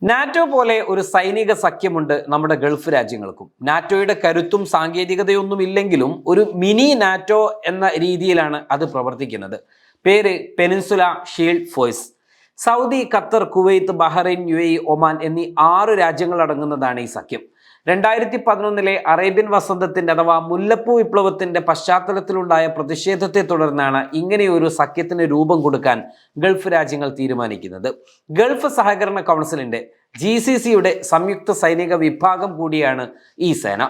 NATO പോലെ ഒരു സൈനിക സഖ്യമുണ്ട് നമ്മുടെ ഗൾഫ് രാജ്യങ്ങൾക്കും. നാറ്റോയുടെ കരുത്തും സാങ്കേതികതയൊന്നും ഇല്ലെങ്കിലും ഒരു മിനി നാറ്റോ എന്ന രീതിയിലാണ് അത് പ്രവർത്തിക്കുന്നത്. പേര് peninsula shield force. Saudi, Qatar, Kuwait, Bahrain, UAE, Oman എന്നീ 6 രാജ്യങ്ങൾ അടങ്ങുന്നതാണ് ഈ സഖ്യം. 2011 അറേബ്യൻ വസന്തത്തിന്റെ അഥവാ മുല്ലപ്പൂ വിപ്ലവത്തിന്റെ പശ്ചാത്തലത്തിലുണ്ടായ പ്രതിഷേധത്തെ തുടർന്നാണ് ഇങ്ങനെയൊരു സഖ്യത്തിന് രൂപം കൊടുക്കാൻ ഗൾഫ് രാജ്യങ്ങൾ തീരുമാനിക്കുന്നത്. ഗൾഫ് സഹകരണ കൗൺസിലിന്റെ GCCയുടെ സംയുക്ത സൈനിക വിഭാഗം കൂടിയാണ് ഈ സേന.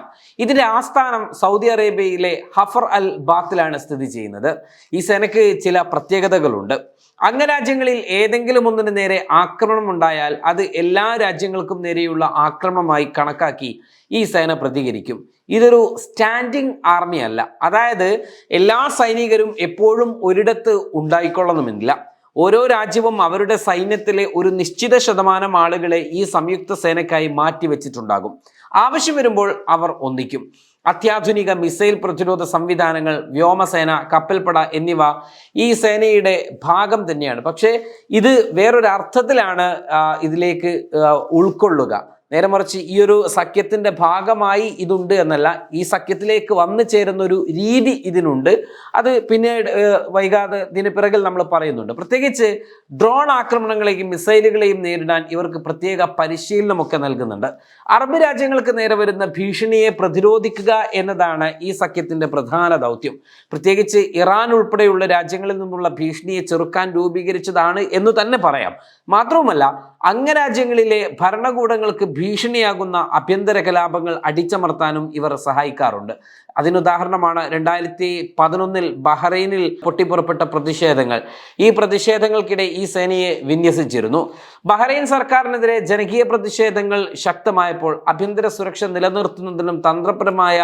ഇതിന്റെ ആസ്ഥാനം സൗദി അറേബ്യയിലെ ഹഫർ അൽ ബാത്തിലാണ് സ്ഥിതി ചെയ്യുന്നത്. ഈ സേനയ്ക്ക് ചില പ്രത്യേകതകളുണ്ട്. അംഗരാജ്യങ്ങളിൽ ഏതെങ്കിലും ഒന്നിന് നേരെ ആക്രമണം ഉണ്ടായാൽ അത് എല്ലാ രാജ്യങ്ങൾക്കും നേരെയുള്ള ആക്രമണമായി കണക്കാക്കി ഈ സേന പ്രതികരിക്കും. ഇതൊരു സ്റ്റാൻഡിംഗ് ആർമി അല്ല. അതായത് എല്ലാ സൈനികരും എപ്പോഴും ഒരിടത്ത് ഉണ്ടായിക്കൊള്ളണമെന്നില്ല. ഓരോ രാജ്യവും അവരുടെ സൈന്യത്തിലെ ഒരു നിശ്ചിത ശതമാനം ആളുകളെ ഈ സംയുക്ത സേനയ്ക്കായി മാറ്റിവെച്ചിട്ടുണ്ടാകും. ആവശ്യം വരുമ്പോൾ അവർ ഒന്നിക്കും. അത്യാധുനിക മിസൈൽ പ്രതിരോധ സംവിധാനങ്ങൾ, വ്യോമസേന, കപ്പൽപ്പട എന്നിവ ഈ സേനയുടെ ഭാഗം തന്നെയാണ്. പക്ഷേ ഇത് വേറൊരർത്ഥത്തിലാണ് ഇതിലേക്ക് ഉൾക്കൊള്ളുക. നേരെ മറിച്ച് ഈ ഒരു സഖ്യത്തിന്റെ ഭാഗമായി ഇതുണ്ട് എന്നല്ല, ഈ സഖ്യത്തിലേക്ക് വന്നു ചേരുന്ന ഒരു രീതി ഇതിനുണ്ട്. അത് പിന്നീട് വൈകാതെ ഇതിന് പിറകിൽ നമ്മൾ പറയുന്നുണ്ട്. പ്രത്യേകിച്ച് ഡ്രോൺ ആക്രമണങ്ങളെയും മിസൈലുകളെയും നേരിടാൻ ഇവർക്ക് പ്രത്യേക പരിശീലനമൊക്കെ നൽകുന്നുണ്ട്. അറബ് രാജ്യങ്ങൾക്ക് നേരെ വരുന്ന ഭീഷണിയെ പ്രതിരോധിക്കുക എന്നതാണ് ഈ സഖ്യത്തിന്റെ പ്രധാന ദൗത്യം. പ്രത്യേകിച്ച് ഇറാൻ ഉൾപ്പെടെയുള്ള രാജ്യങ്ങളിൽ നിന്നുള്ള ഭീഷണിയെ ചെറുക്കാൻ രൂപീകരിച്ചതാണ് എന്ന് തന്നെ പറയാം. മാത്രവുമല്ല, അംഗരാജ്യങ്ങളിലെ ഭരണകൂടങ്ങൾക്ക് ഭീഷണിയാകുന്ന ആഭ്യന്തര കലാപങ്ങൾ അടിച്ചമർത്താനും ഇവർ സഹായിക്കാറുണ്ട്. അതിനുദാഹരണമാണ് 2011 ബഹ്റൈനിൽ പൊട്ടിപ്പുറപ്പെട്ട പ്രതിഷേധങ്ങൾ. ഈ പ്രതിഷേധങ്ങൾക്കിടെ ഈ സേനയെ വിന്യസിച്ചിരുന്നു. ബഹ്റൈൻ സർക്കാരിനെതിരെ ജനകീയ പ്രതിഷേധങ്ങൾ ശക്തമായപ്പോൾ ആഭ്യന്തര സുരക്ഷ നിലനിർത്തുന്നതിനും തന്ത്രപരമായ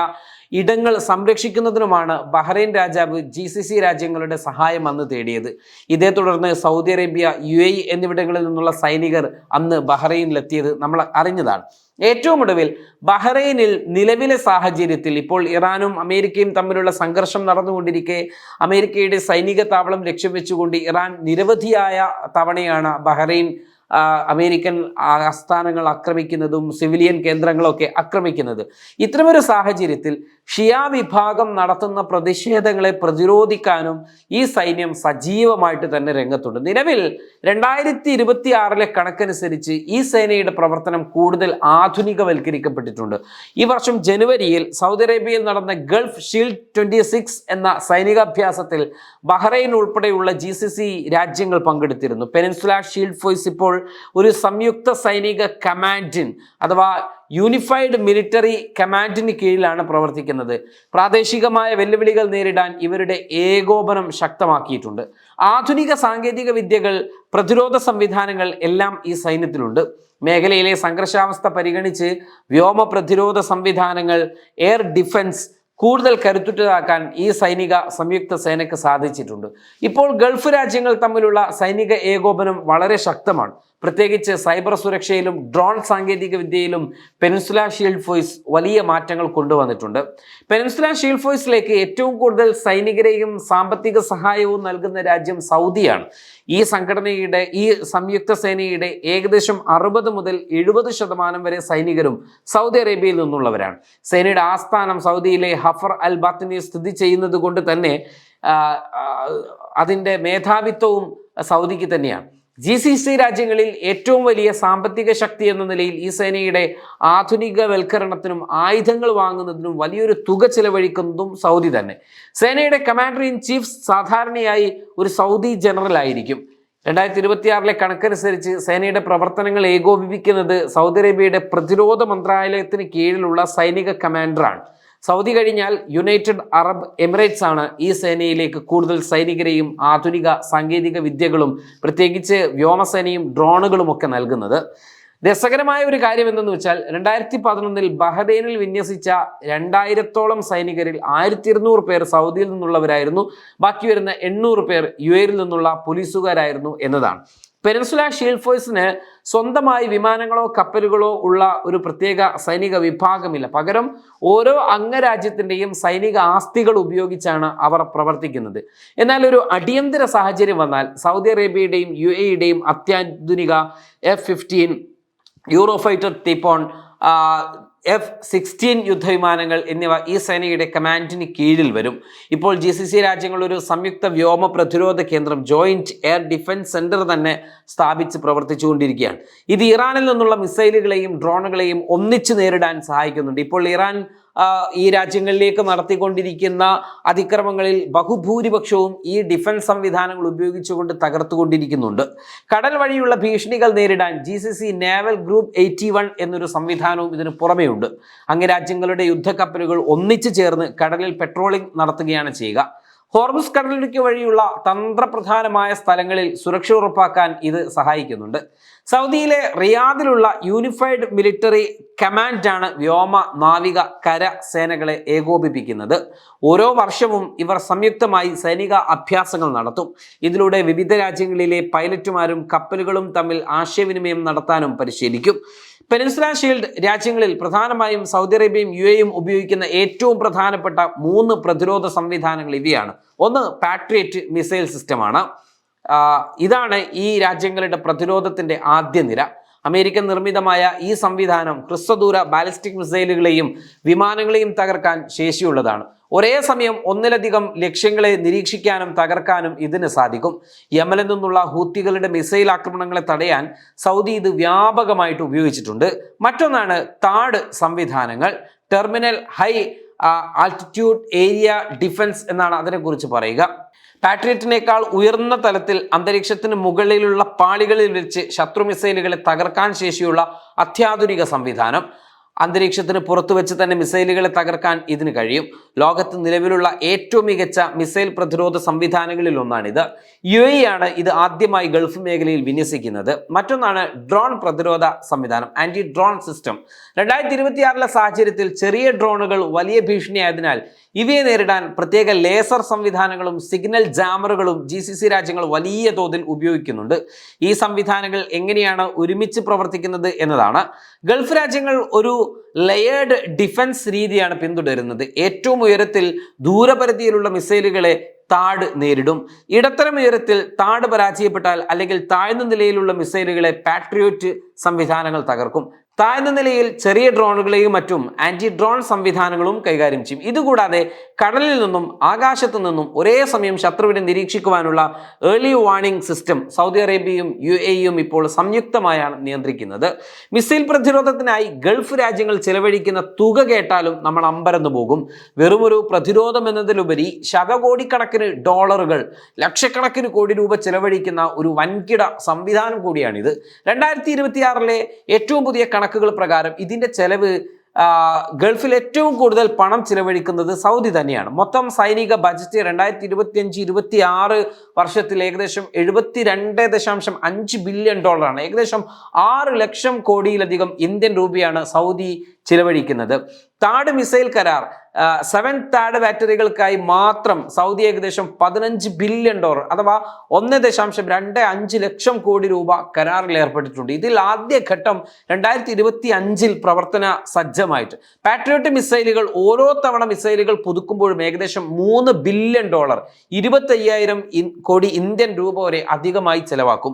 ഇടങ്ങൾ സംരക്ഷിക്കുന്നതിനുമാണ് ബഹ്റൈൻ രാജാവ് GCC രാജ്യങ്ങളുടെ സഹായം അന്ന് തേടിയത്. ഇതേ തുടർന്ന് സൗദി അറേബ്യ, UAE എന്നിവിടങ്ങളിൽ നിന്നുള്ള സൈനികർ അന്ന് ബഹ്റൈനിലെത്തിയത് നമ്മൾ അറിഞ്ഞതാണ്. ഏറ്റവും ഒടുവിൽ ബഹ്റൈനിൽ നിലവിലെ സാഹചര്യത്തിൽ ഇപ്പോൾ ഇറാനും അമേരിക്കയും തമ്മിലുള്ള സംഘർഷം നടന്നുകൊണ്ടിരിക്കെ അമേരിക്കയുടെ സൈനിക താവളം ലക്ഷ്യം വെച്ചുകൊണ്ട് ഇറാൻ നിരവധിയായ തവണയാണ് ബഹ്റൈൻ അമേരിക്കൻ ആസ്ഥാനങ്ങൾ ആക്രമിക്കുന്നതും സിവിലിയൻ കേന്ദ്രങ്ങളൊക്കെ ആക്രമിക്കുന്നത്. ഇത്തരമൊരു സാഹചര്യത്തിൽ ഷിയ വിഭാഗം നടത്തുന്ന പ്രതിഷേധങ്ങളെ പ്രതിരോധിക്കാനും ഈ സൈന്യം സജീവമായിട്ട് തന്നെ രംഗത്തുണ്ട്. നിലവിൽ 2026 കണക്കനുസരിച്ച് ഈ സേനയുടെ പ്രവർത്തനം കൂടുതൽ ആധുനികവൽക്കരിക്കപ്പെട്ടിട്ടുണ്ട്. ഈ വർഷം ജനുവരിയിൽ സൗദി അറേബ്യയിൽ നടന്ന ഗൾഫ് ഷീൽഡ് 26 എന്ന സൈനികാഭ്യാസത്തിൽ ബഹ്റൈൻ ഉൾപ്പെടെയുള്ള GCC രാജ്യങ്ങൾ പങ്കെടുത്തിരുന്നു. പെനിൻസുല ഷീൽഡ് ഫോഴ്സ് ഇപ്പോൾ ഒരു സംയുക്ത സൈനിക കമാൻഡിൻ അഥവാ യൂണിഫൈഡ് മിലിറ്ററി കമാൻഡിന് കീഴിലാണ് പ്രവർത്തിക്കുന്നത്. പ്രാദേശികമായ വെല്ലുവിളികൾ നേരിടാൻ ഇവരുടെ ഏകോപനം ശക്തമാക്കിയിട്ടുണ്ട്. ആധുനിക സാങ്കേതിക വിദ്യകൾ, പ്രതിരോധ സംവിധാനങ്ങൾ എല്ലാം ഈ സൈന്യത്തിലുണ്ട്. മേഖലയിലെ സംഘർഷാവസ്ഥ പരിഗണിച്ച് വ്യോമ പ്രതിരോധ സംവിധാനങ്ങൾ, എയർ ഡിഫൻസ് കൂടുതൽ കരുത്തുറ്റതാക്കാൻ ഈ സൈനിക സംയുക്ത സേനയ്ക്ക് സാധിച്ചിട്ടുണ്ട്. ഇപ്പോൾ ഗൾഫ് രാജ്യങ്ങൾ തമ്മിലുള്ള സൈനിക ഏകോപനം വളരെ ശക്തമാണ്. പ്രത്യേകിച്ച് സൈബർ സുരക്ഷയിലും ഡ്രോൺ സാങ്കേതിക വിദ്യയിലും പെനിൻസുല ഷീൽഡ് ഫോഴ്സ് വലിയ മാറ്റങ്ങൾ കൊണ്ടുവന്നിട്ടുണ്ട്. പെനിൻസുല ഷീൽഡ് ഫോഴ്സിലേക്ക് ഏറ്റവും കൂടുതൽ സൈനികരെയും സാമ്പത്തിക സഹായവും നൽകുന്ന രാജ്യം സൗദിയാണ്. ഈ സംഘടനയുടെ, ഈ സംയുക്ത സേനയുടെ ഏകദേശം 60 മുതൽ 70% വരെ സൈനികരും സൗദി അറേബ്യയിൽ നിന്നുള്ളവരാണ്. സേനയുടെ ആസ്ഥാനം സൗദിയിലെ ഹഫർ അൽ ബാത്തിനിൽ സ്ഥിതി ചെയ്യുന്നത് കൊണ്ട് തന്നെ അതിൻ്റെ മേധാവിത്വവും സൗദിക്ക് തന്നെയാണ്. GCC രാജ്യങ്ങളിൽ ഏറ്റവും വലിയ സാമ്പത്തിക ശക്തി എന്ന നിലയിൽ ഈ സേനയുടെ ആധുനികവൽക്കരണത്തിനും ആയുധങ്ങൾ വാങ്ങുന്നതിനും വലിയൊരു തുക ചെലവഴിക്കുന്നതും സൗദി തന്നെ. സേനയുടെ കമാൻഡർ ഇൻ ചീഫ് സാധാരണയായി ഒരു സൗദി ജനറൽ ആയിരിക്കും. 2026 കണക്കനുസരിച്ച് സേനയുടെ പ്രവർത്തനങ്ങൾ ഏകോപിപ്പിക്കുന്നത് സൗദി അറേബ്യയുടെ പ്രതിരോധ മന്ത്രാലയത്തിന് കീഴിലുള്ള സൈനിക കമാൻഡറാണ്. സൗദി കഴിഞ്ഞാൽ യുണൈറ്റഡ് അറബ് എമിറേറ്റ്സ് ആണ് ഈ സേനയിലേക്ക് കൂടുതൽ സൈനികരെയും ആധുനിക സാങ്കേതിക വിദ്യകളും പ്രത്യേകിച്ച് വ്യോമസേനയും ഡ്രോണുകളും ഒക്കെ നൽകുന്നത്. രസകരമായ ഒരു കാര്യം എന്തെന്ന് വെച്ചാൽ 2011 ബഹ്റൈനിൽ വിന്യസിച്ച 2000-ഓളം സൈനികരിൽ 1200 പേർ സൗദിയിൽ നിന്നുള്ളവരായിരുന്നു. ബാക്കി വരുന്ന 800 പേർ UAE നിന്നുള്ള പോലീസുകാരായിരുന്നു എന്നതാണ്. പെനിൻസുല ഷീൽഡ് ഫോഴ്സിന് സ്വന്തമായി വിമാനങ്ങളോ കപ്പലുകളോ ഉള്ള ഒരു പ്രത്യേക സൈനിക വിഭാഗമില്ല. പകരം ഓരോ അംഗരാജ്യത്തിൻ്റെയും സൈനിക ആസ്തികൾ ഉപയോഗിച്ചാണ് അവർ പ്രവർത്തിക്കുന്നത്. എന്നാൽ ഒരു അടിയന്തര സാഹചര്യം വന്നാൽ സൗദി അറേബ്യയുടെയും UAE-യുടെയും അത്യാധുനിക F-15 യൂറോഫൈറ്റർ ടീപ്പോൺ, F-16 യുദ്ധവിമാനങ്ങൾ എന്നിവ ഈ സേനയുടെ കമാൻഡിന് കീഴിൽ വരും. ഇപ്പോൾ GCC രാജ്യങ്ങൾ ഒരു സംയുക്ത വ്യോമ പ്രതിരോധ കേന്ദ്രം, ജോയിന്റ് എയർ ഡിഫൻസ് സെന്റർ തന്നെ സ്ഥാപിച്ച് പ്രവർത്തിച്ചുകൊണ്ടിരിക്കുകയാണ്. ഇത് ഇറാനിൽ നിന്നുള്ള മിസൈലുകളെയും ഡ്രോണുകളെയും ഒന്നിച്ചു നേരിടാൻ സഹായിക്കുന്നുണ്ട്. ഇപ്പോൾ ഇറാൻ ഈ രാജ്യങ്ങളിലേക്ക് നടത്തിക്കൊണ്ടിരിക്കുന്ന അതിക്രമങ്ങളിൽ ബഹുഭൂരിപക്ഷവും ഈ ഡിഫൻസ് സംവിധാനങ്ങൾ ഉപയോഗിച്ചുകൊണ്ട് തകർത്തുകൊണ്ടിരിക്കുന്നുണ്ട്. കടൽ വഴിയുള്ള ഭീഷണികൾ നേരിടാൻ GCC നേവൽ ഗ്രൂപ്പ് 81 എന്നൊരു സംവിധാനവും ഇതിന് പുറമെയുണ്ട്. അംഗരാജ്യങ്ങളുടെ യുദ്ധക്കപ്പലുകൾ ഒന്നിച്ചു ചേർന്ന് കടലിൽ പെട്രോളിംഗ് നടത്തുകയാണ് ചെയ്യുക. ഹോർമുസ് കടലിടുക്ക് വഴിയുള്ള തന്ത്രപ്രധാനമായ സ്ഥലങ്ങളിൽ സുരക്ഷ ഉറപ്പാക്കാൻ ഇത് സഹായിക്കുന്നുണ്ട്. സൗദിയിലെ റിയാദിലുള്ള യൂണിഫൈഡ് മിലിറ്ററി കമാൻഡാണ് വ്യോമ, നാവിക, കര സേനകളെ ഏകോപിപ്പിക്കുന്നത്. ഓരോ വർഷവും ഇവർ സംയുക്തമായി സൈനിക അഭ്യാസങ്ങൾ നടത്തും. ഇതിലൂടെ വിവിധ രാജ്യങ്ങളിലെ പൈലറ്റുമാരും കപ്പലുകളും തമ്മിൽ ആശയവിനിമയം നടത്താനും പരിശീലിക്കും. പെനിൻസുല ഷീൽഡ് രാജ്യങ്ങളിൽ പ്രധാനമായും സൗദി അറേബ്യയും UAEയും ഉപയോഗിക്കുന്ന ഏറ്റവും പ്രധാനപ്പെട്ട 3 പ്രതിരോധ സംവിധാനങ്ങൾ ഇവയാണ്. ഒന്ന് പാട്രിയറ്റ് മിസൈൽ സിസ്റ്റമാണ്. ഇതാണ് ഈ രാജ്യങ്ങളുടെ പ്രതിരോധത്തിന്റെ ആദ്യ നിര. അമേരിക്കൻ നിർമ്മിതമായ ഈ സംവിധാനം ഹ്രസ്വദൂര ബാലിസ്റ്റിക് മിസൈലുകളെയും വിമാനങ്ങളെയും തകർക്കാൻ ശേഷിയുള്ളതാണ്. ഒരേ സമയം ഒന്നിലധികം ലക്ഷ്യങ്ങളെ നിരീക്ഷിക്കാനും തകർക്കാനും ഇതിന് സാധിക്കും. യമനിൽ നിന്നുള്ള ഹൂത്തികളുടെ മിസൈൽ ആക്രമണങ്ങളെ തടയാൻ സൗദി ഇത് വ്യാപകമായിട്ട് ഉപയോഗിച്ചിട്ടുണ്ട്. മറ്റൊന്നാണ് താഡ് സംവിധാനങ്ങൾ. Terminal high altitude area defence എന്നാണ് അതിനെക്കുറിച്ച് പറയുക. പാട്രിയറ്റിനേക്കാൾ ഉയർന്ന തലത്തിൽ അന്തരീക്ഷത്തിന് മുകളിലുള്ള പാളികളിൽ വെച്ച് ശത്രു മിസൈലുകളെ തകർക്കാൻ ശേഷിയുള്ള അത്യാധുനിക സംവിധാനം. അന്തരീക്ഷത്തിന് പുറത്തു വെച്ച് തന്നെ മിസൈലുകളെ തകർക്കാൻ ഇതിന് കഴിയും. ലോകത്ത് നിലവിലുള്ള ഏറ്റവും മികച്ച മിസൈൽ പ്രതിരോധ സംവിധാനങ്ങളിൽ ഒന്നാണിത്. UAE ആണ് ഇത് ആദ്യമായി ഗൾഫ് മേഖലയിൽ വിന്യസിക്കുന്നത്. മറ്റൊന്നാണ് ഡ്രോൺ പ്രതിരോധ സംവിധാനം, ആന്റി ഡ്രോൺ സിസ്റ്റം. 2026 സാഹചര്യത്തിൽ ചെറിയ ഡ്രോണുകൾ വലിയ ഭീഷണിയായതിനാൽ ഇവയെ നേരിടാൻ പ്രത്യേക ലേസർ സംവിധാനങ്ങളും സിഗ്നൽ ജാമറുകളും GCC രാജ്യങ്ങൾ വലിയ തോതിൽ ഉപയോഗിക്കുന്നുണ്ട്. ഈ സംവിധാനങ്ങൾ എങ്ങനെയാണ് ഒരുമിച്ച് പ്രവർത്തിക്കുന്നത് എന്നതാണ്. ഗൾഫ് രാജ്യങ്ങൾ ഒരു ലെയേർഡ് ഡിഫൻസ് രീതിയാണ് പിന്തുടരുന്നത്. ഏറ്റവും ഉയരത്തിൽ ദൂരപരിധിയിലുള്ള മിസൈലുകളെ താഡ് നേരിടും. ഇടത്തരം ഉയരത്തിൽ താഡ് പരാജയപ്പെട്ടാൽ അല്ലെങ്കിൽ താഴ്ന്ന നിലയിലുള്ള മിസൈലുകളെ പാട്രിയോറ്റ് സംവിധാനങ്ങൾ തകർക്കും. താഴ്ന്ന നിലയിൽ ചെറിയ ഡ്രോണുകളെയും മറ്റും ആന്റി ഡ്രോൺ സംവിധാനങ്ങളും കൈകാര്യം ചെയ്യും. ഇതുകൂടാതെ കടലിൽ നിന്നും ആകാശത്തു നിന്നും ഒരേ സമയം ശത്രുവിനെ നിരീക്ഷിക്കുവാനുള്ള ഏർലി വാർണിംഗ് സിസ്റ്റം സൗദി അറേബ്യയും UAEയും ഇപ്പോൾ സംയുക്തമായാണ് നിയന്ത്രിക്കുന്നത്. മിസൈൽ പ്രതിരോധത്തിനായി ഗൾഫ് രാജ്യങ്ങൾ ചെലവഴിക്കുന്ന തുക കേട്ടാലും നമ്മൾ അമ്പരന്നു പോകും. വെറുമൊരു പ്രതിരോധം എന്നതിലുപരി ശതകോടിക്കണക്കിന് ഡോളറുകൾ, ലക്ഷക്കണക്കിന് കോടി രൂപ ചെലവഴിക്കുന്ന ഒരു വൻകിട സംവിധാനം കൂടിയാണിത്. 2026 ഏറ്റവും പുതിയ കണക്കുകൾ പ്രകാരം ഇതിന്റെ ചെലവ് ഗൾഫിൽ ഏറ്റവും കൂടുതൽ പണം ചിലവഴിക്കുന്നത് സൗദി തന്നെയാണ്. മൊത്തം സൈനിക ബജറ്റ് 2025-26 വർഷത്തിൽ ഏകദേശം $72.5 ബില്യൺ ആണ്. ഏകദേശം 6 ലക്ഷം കോടിയിലധികം ഇന്ത്യൻ രൂപയാണ് സൗദി ചിലവഴിക്കുന്നത്. താഡ് മിസൈൽ കരാർ 7 താഡ് ബാറ്ററികൾക്കായി മാത്രം സൗദി ഏകദേശം $15 ബില്യൺ അഥവാ 1.25 ലക്ഷം കോടി രൂപ കരാറിൽ ഏർപ്പെട്ടിട്ടുണ്ട്. ഇതിൽ ആദ്യ ഘട്ടം 2025 പ്രവർത്തന സജ്ജമായിട്ട്. പാട്രിയോട്ട് മിസൈലുകൾ ഓരോ തവണ മിസൈലുകൾ പുതുക്കുമ്പോഴും ഏകദേശം $3 ബില്യൺ 25,000 കോടി ഇന്ത്യൻ രൂപ വരെ അധികമായി ചെലവാക്കും.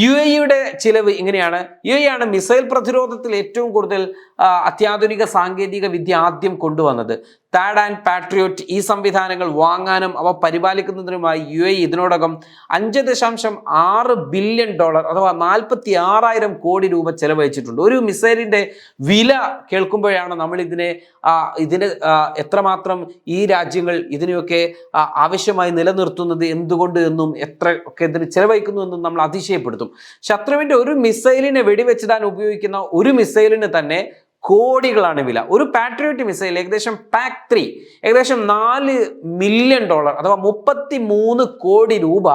UAEയുടെ ചിലവ് ഇങ്ങനെയാണ്. UAE ആണ് മിസൈൽ പ്രതിരോധത്തിൽ ഏറ്റവും കൂടുതൽ അത്യാധുനിക സാങ്കേതിക വിദ്യ ആദ്യം കൊണ്ടുവന്നത്. താഡ് ആൻഡ് പാട്രിയോട്ട് ഈ സംവിധാനങ്ങൾ വാങ്ങാനും അവ പരിപാലിക്കുന്നതിനുമായി UAE ഇതിനോടകം $5.6 ബില്യൺ അഥവാ 46,000 കോടി രൂപ ചെലവഴിച്ചിട്ടുണ്ട്. ഒരു മിസൈലിന്റെ വില കേൾക്കുമ്പോഴാണ് നമ്മൾ ഇതിനെ എത്രമാത്രം ഈ രാജ്യങ്ങൾ ഇതിനെയൊക്കെ ആവശ്യമായി നിലനിർത്തുന്നത്, എന്തുകൊണ്ട് എന്നും എത്ര ഒക്കെ ഇതിന് ചെലവഴിക്കുന്നു എന്നും നമ്മൾ അതിശയപ്പെടുത്തും. ശത്രുവിന്റെ ഒരു മിസൈലിനെ വെടിവെച്ചിടാൻ ഉപയോഗിക്കുന്ന ഒരു മിസൈലിന് തന്നെ കോടികളാണ് വില. ഒരു പാട്രിയോട്ട് മിസൈൽ ഏകദേശം PAC-3 ഏകദേശം $4 മില്യൺ അഥവാ 33 കോടി രൂപ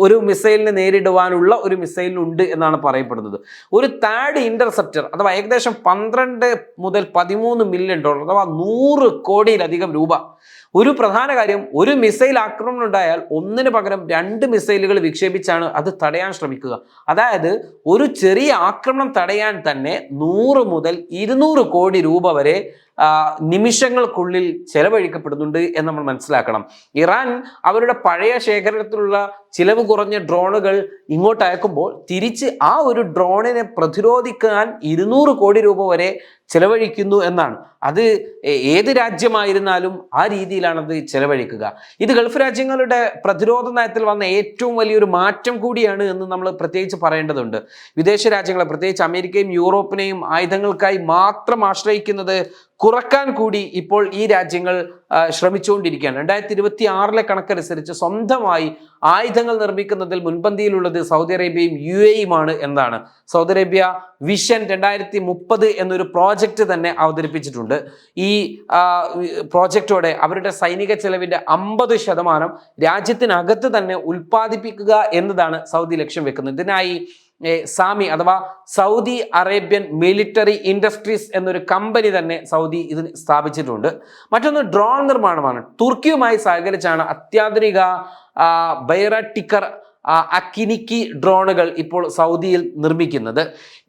ഒരു മിസൈലിനെ നേരിടുവാനുള്ള ഒരു മിസൈലിനുണ്ട് എന്നാണ് പറയപ്പെടുന്നത്. ഒരു താഡ് ഇന്റർസെപ്റ്റർ അഥവാ ഏകദേശം 12 മുതൽ 13 മില്യൺ അഥവാ 100 കോടിയിലധികം രൂപ. ഒരു പ്രധാന കാര്യം, ഒരു മിസൈൽ ആക്രമണം ഉണ്ടായാൽ ഒന്നിന് പകരം 2 മിസൈലുകൾ വിക്ഷേപിച്ചാണ് അത് തടയാൻ ശ്രമിക്കുക. അതായത് ഒരു ചെറിയ ആക്രമണം തടയാൻ തന്നെ 100 മുതൽ 200 കോടി രൂപ വരെ നിമിഷങ്ങൾക്കുള്ളിൽ ചെലവഴിക്കപ്പെടുന്നുണ്ട് എന്ന് നമ്മൾ മനസ്സിലാക്കണം. ഇറാൻ അവരുടെ പഴയ ശേഖരത്തിലുള്ള ചിലവ് കുറഞ്ഞ ഡ്രോണുകൾ ഇങ്ങോട്ട് അയക്കുമ്പോൾ തിരിച്ച് ആ ഒരു ഡ്രോണിനെ പ്രതിരോധിക്കാൻ 200 കോടി രൂപ വരെ ചെലവഴിക്കുന്നു എന്നാണ്. അത് ഏത് രാജ്യമായിരുന്നാലും ആ രീതിയിലാണത് ചെലവഴിക്കുക. ഇത് ഗൾഫ് രാജ്യങ്ങളുടെ പ്രതിരോധ നയത്തിൽ വന്ന ഏറ്റവും വലിയൊരു മാറ്റം കൂടിയാണ് എന്ന് നമ്മൾ പ്രത്യേകിച്ച് പറയേണ്ടതുണ്ട്. വിദേശ രാജ്യങ്ങളെ, പ്രത്യേകിച്ച് അമേരിക്കയും യൂറോപ്പിനെയും ആയുധങ്ങൾക്കായി മാത്രം ആശ്രയിക്കുന്നത് കുറക്കാൻ കൂടി ഇപ്പോൾ ഈ രാജ്യങ്ങൾ ശ്രമിച്ചുകൊണ്ടിരിക്കുകയാണ്. 2026 കണക്കനുസരിച്ച് സ്വന്തമായി ആയുധങ്ങൾ നിർമ്മിക്കുന്നതിൽ മുൻപന്തിയിലുള്ളത് സൗദി അറേബ്യയും UAE-യുമാണ് എന്നാണ്. സൗദി അറേബ്യ വിഷൻ 2030 എന്നൊരു പ്രോജക്റ്റ് തന്നെ അവതരിപ്പിച്ചിട്ടുണ്ട്. ഈ പ്രോജക്റ്റോടെ അവരുടെ സൈനിക ചെലവിന്റെ 50% രാജ്യത്തിനകത്ത് തന്നെ ഉൽപ്പാദിപ്പിക്കുക എന്നതാണ് സൗദി ലക്ഷ്യം വെക്കുന്നത്. ഇതിനായി സാമി അഥവാ സൗദി അറേബ്യൻ മിലിറ്ററി ഇൻഡസ്ട്രീസ് എന്നൊരു കമ്പനി തന്നെ സൗദി ഇതിന് സ്ഥാപിച്ചിട്ടുണ്ട്. മറ്റൊന്ന് ഡ്രോൺ നിർമ്മാണമാണ്. തുർക്കിയുമായി സഹകരിച്ചാണ് അത്യാധുനിക ബൈറാട്ടിക്കർ അക്കിനിക്കി ഡ്രോണുകൾ ഇപ്പോൾ സൗദിയിൽ നിർമ്മിക്കുന്നത്.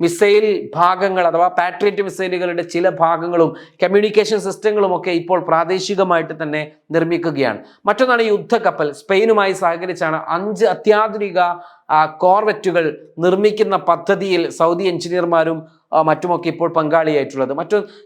മിസൈൽ ഭാഗങ്ങൾ അഥവാ പാട്രിയറ്റ് മിസൈലുകളുടെ ചില ഭാഗങ്ങളും കമ്മ്യൂണിക്കേഷൻ സിസ്റ്റങ്ങളും ഒക്കെ ഇപ്പോൾ പ്രാദേശികമായിട്ട് തന്നെ നിർമ്മിക്കുകയാണ്. മറ്റൊന്നാണ് യുദ്ധക്കപ്പൽ. സ്പെയിനുമായി സഹകരിച്ചാണ് 5 അത്യാധുനിക കോർവെറ്റുകൾ നിർമ്മിക്കുന്ന പദ്ധതിയിൽ സൗദി എഞ്ചിനീയർമാരും മറ്റുമൊക്കെ ഇപ്പോൾ പങ്കാളിയായിട്ടുള്ളത്.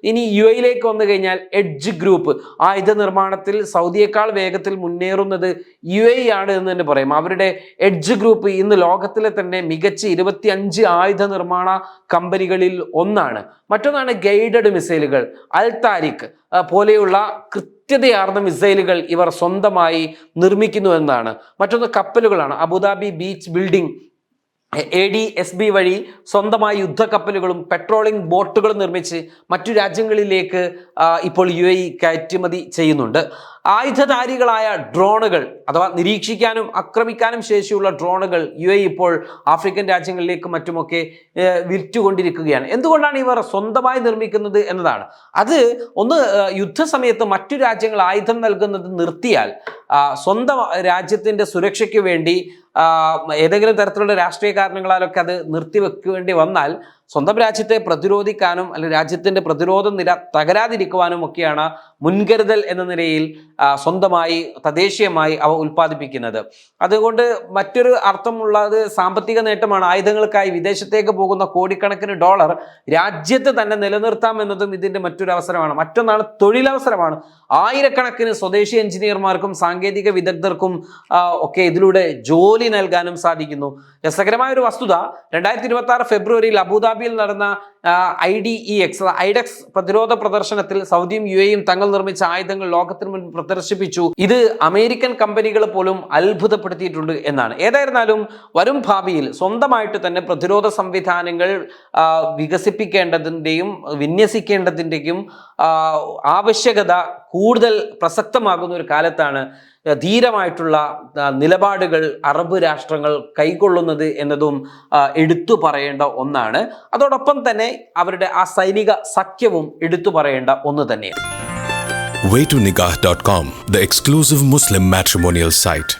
ഇനി UAE-യിലേക്ക് വന്നു കഴിഞ്ഞാൽ എഡ്ജ് ഗ്രൂപ്പ് ആയുധ നിർമ്മാണത്തിൽ സൗദിയേക്കാൾ വേഗത്തിൽ മുന്നേറുന്നത് UAE ആണ് എന്ന് തന്നെ പറയും. അവരുടെ എഡ്ജ് ഗ്രൂപ്പ് ഇന്ന് ലോകത്തിലെ തന്നെ മികച്ച 25 ആയുധ നിർമ്മാണ കമ്പനികളിൽ ഒന്നാണ്. മറ്റൊന്നാണ് ഗൈഡഡ് മിസൈലുകൾ. അൽ താരിഖ് പോലെയുള്ള കൃത്യതയാർന്ന മിസൈലുകൾ ഇവർ സ്വന്തമായി നിർമ്മിക്കുന്നു എന്നാണ്. മറ്റൊന്ന് കപ്പലുകളാണ്. അബുദാബി ബീച്ച് ബിൽഡിംഗ് ADSB വഴി സ്വന്തമായി യുദ്ധക്കപ്പലുകളും പെട്രോളിംഗ് ബോട്ടുകളും നിർമ്മിച്ച് മറ്റു രാജ്യങ്ങളിലേക്ക് ഇപ്പോൾ UAE കയറ്റുമതി ചെയ്യുന്നുണ്ട്. ആയുധധാരികളായ ഡ്രോണുകൾ അഥവാ നിരീക്ഷിക്കാനും ആക്രമിക്കാനും ശേഷിയുള്ള ഡ്രോണുകൾ UAE ഇപ്പോൾ ആഫ്രിക്കൻ രാജ്യങ്ങളിലേക്കും മറ്റുമൊക്കെ വിറ്റുകൊണ്ടിരിക്കുകയാണ്. എന്തുകൊണ്ടാണ് ഇവർ സ്വന്തമായി നിർമ്മിക്കുന്നത് എന്നതാണ്. അത് ഒന്ന്, യുദ്ധസമയത്ത് മറ്റു രാജ്യങ്ങൾ ആയുധം നൽകുന്നത് നിർത്തിയാൽ സ്വന്തം രാജ്യത്തിൻ്റെ സുരക്ഷയ്ക്ക് വേണ്ടി ഏതെങ്കിലും തരത്തിലുള്ള രാഷ്ട്രീയ കാരണങ്ങളാലൊക്കെ അത് നിർത്തിവെക്കേണ്ടി വന്നാൽ സ്വന്തം രാജ്യത്തെ പ്രതിരോധിക്കാനും അല്ലെങ്കിൽ രാജ്യത്തിൻ്റെ പ്രതിരോധ നില തകരാതിരിക്കുവാനും ഒക്കെയാണ് മുൻകരുതൽ എന്ന നിലയിൽ സ്വന്തമായി തദ്ദേശീയമായി അവ ഉൽപ്പാദിപ്പിക്കുന്നത്. അതുകൊണ്ട് മറ്റൊരു അർത്ഥമുള്ളത് സാമ്പത്തിക നേട്ടമാണ്. ആയുധങ്ങൾക്കായി വിദേശത്തേക്ക് പോകുന്ന കോടിക്കണക്കിന് ഡോളർ രാജ്യത്ത് തന്നെ നിലനിർത്താം എന്നതും ഇതിൻ്റെ മറ്റൊരു അവസരമാണ്. മറ്റൊന്നാണ് തൊഴിലവസരമാണ്. ആയിരക്കണക്കിന് സ്വദേശി എഞ്ചിനീയർമാർക്കും സാങ്കേതിക വിദഗ്ധർക്കും ഒക്കെ ഇതിലൂടെ ജോലി നൽകാനും സാധിക്കുന്നു. രസകരമായ ഒരു വസ്തുത, 2026 ഫെബ്രുവരിയിൽ അബുദാബിയിൽ നടന്ന IDEX പ്രതിരോധ പ്രദർശനത്തിൽ സൗദിയും UAE-യും തങ്ങൾ നിർമ്മിച്ച ആയുധങ്ങൾ ലോകത്തിന് മുൻപ് പ്രദർശിപ്പിച്ചു. ഇത് അമേരിക്കൻ കമ്പനികൾ പോലും അത്ഭുതപ്പെടുത്തിയിട്ടുണ്ട് എന്നാണ്. ഏതായിരുന്നാലും വരും ഭാവിയിൽ സ്വന്തമായിട്ട് തന്നെ പ്രതിരോധ സംവിധാനങ്ങൾ വികസിപ്പിക്കേണ്ടതിൻ്റെയും വിന്യസിക്കേണ്ടതിൻ്റെയും ആവശ്യകത കൂടുതൽ പ്രസക്തമാകുന്ന ഒരു കാലത്താണ് ധീരമായിട്ടുള്ള നിലപാടുകൾ അറബ് രാഷ്ട്രങ്ങൾ കൈക്കൊള്ളുന്നത് എന്നതും എടുത്തു പറയേണ്ട ഒന്നാണ്. അതോടൊപ്പം തന്നെ അവരുടെ ആ സൈനിക സഖ്യവും എടുത്തു പറയേണ്ട ഒന്ന് തന്നെയാണ്. waytonikah.com, the exclusive Muslim matrimonial site.